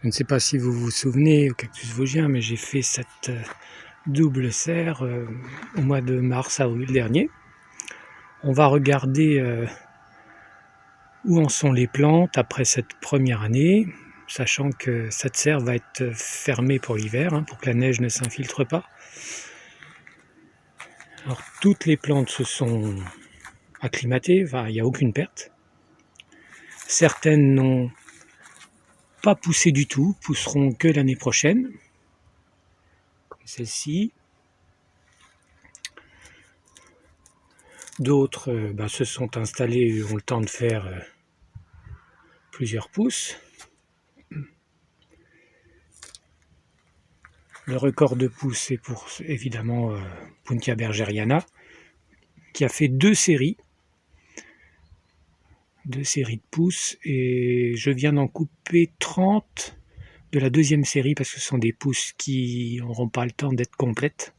Je ne sais pas si vous vous souvenez au Cactus Vosgien, mais j'ai fait cette double serre au mois de mars-avril dernier. On va regarder où en sont les plantes après cette première année, sachant que cette serre va être fermée pour l'hiver, pour que la neige ne s'infiltre pas. Alors toutes les plantes se sont acclimatées, il n'y a aucune perte. Certaines n'ont pas poussé du tout, pousseront que l'année prochaine, comme celle-ci. D'autres se sont installées et ont le temps de faire plusieurs pousses. Le record de pousses est pour évidemment Puntia bergeriana, qui a fait deux séries de pousses, et je viens d'en couper 30 de la deuxième série parce que ce sont des pousses qui n'auront pas le temps d'être complètes.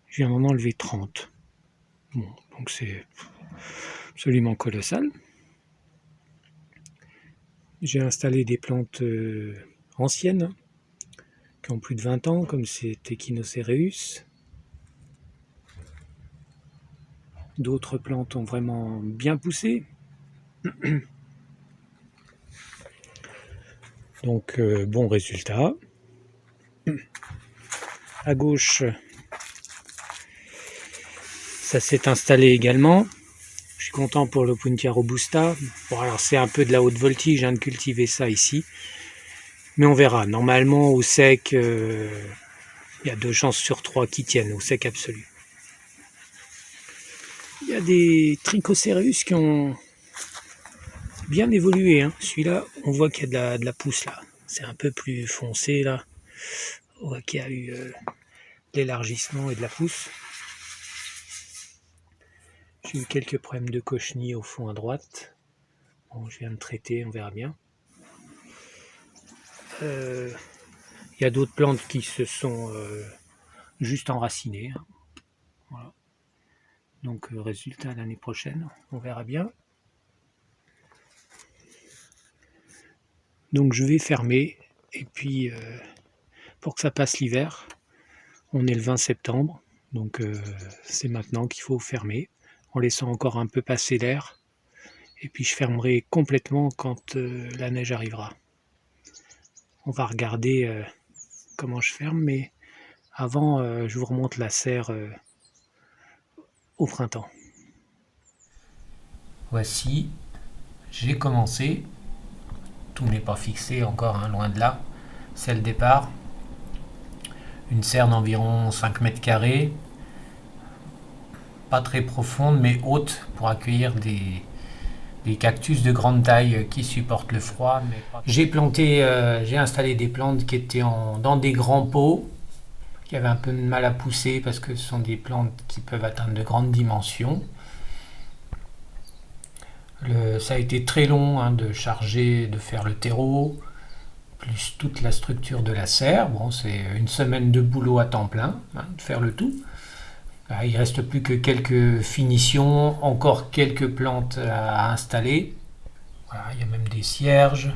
Je viens d'en enlever 30. Bon, donc c'est absolument colossal. J'ai installé des plantes anciennes qui ont plus de 20 ans, comme c'est Echinocereus. D'autres plantes ont vraiment bien poussé. Donc bon résultat. À gauche, ça s'est installé également. Je suis content pour le Puntia robusta. Bon, alors c'est un peu de la haute voltige, je viens de cultiver ça ici. Mais on verra. Normalement, au sec, il y a 2 chances sur 3 qui tiennent, au sec absolu. Il y a des Trichocereus qui ont bien évolué. Celui-là, on voit qu'il y a de la pousse là. C'est un peu plus foncé là. On voit qu'il y a eu l'élargissement et de la pousse. J'ai eu quelques problèmes de cochenille au fond à droite. Bon, je viens de traiter, on verra bien. Il y a d'autres plantes qui se sont juste enracinées. Voilà. Donc résultat l'année prochaine, on verra bien. Donc je vais fermer, et puis pour que ça passe l'hiver, on est le 20 septembre, donc c'est maintenant qu'il faut fermer, en laissant encore un peu passer l'air, et puis je fermerai complètement quand la neige arrivera. On va regarder comment je ferme, mais avant je vous remonte la serre au printemps. Voici, j'ai commencé, tout n'est pas fixé encore, loin de là, c'est le départ. Une serre d'environ 5 mètres carrés, pas très profonde mais haute pour accueillir des cactus de grande taille qui supportent le froid. J'ai installé des plantes qui étaient dans des grands pots, qui avaient un peu de mal à pousser parce que ce sont des plantes qui peuvent atteindre de grandes dimensions. Ça a été très long de charger, de faire le terreau, plus toute la structure de la serre. Bon, c'est une semaine de boulot à temps plein, de faire le tout. Il ne reste plus que quelques finitions, encore quelques plantes à installer. Voilà, il y a même des cierges.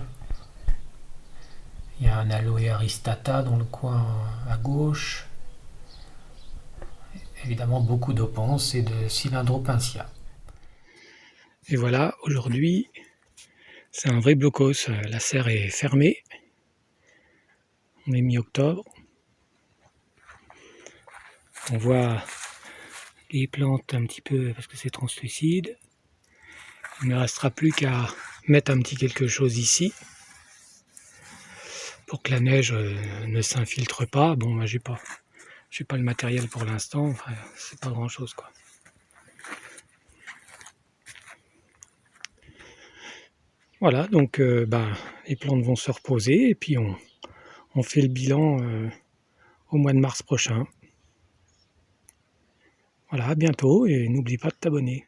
Il y a un aloe aristata dans le coin à gauche. Évidemment, beaucoup d'opense et de cylindropensia. Et voilà, aujourd'hui, c'est un vrai blocos. La serre est fermée. On est mi-octobre. On voit les plantes un petit peu parce que c'est translucide. Il ne restera plus qu'à mettre un petit quelque chose ici pour que la neige ne s'infiltre pas. Bon, moi j'ai pas le matériel pour l'instant. Enfin, c'est pas grand chose quoi. Voilà, donc les plantes vont se reposer et puis on fait le bilan au mois de mars prochain. Voilà, à bientôt et n'oublie pas de t'abonner.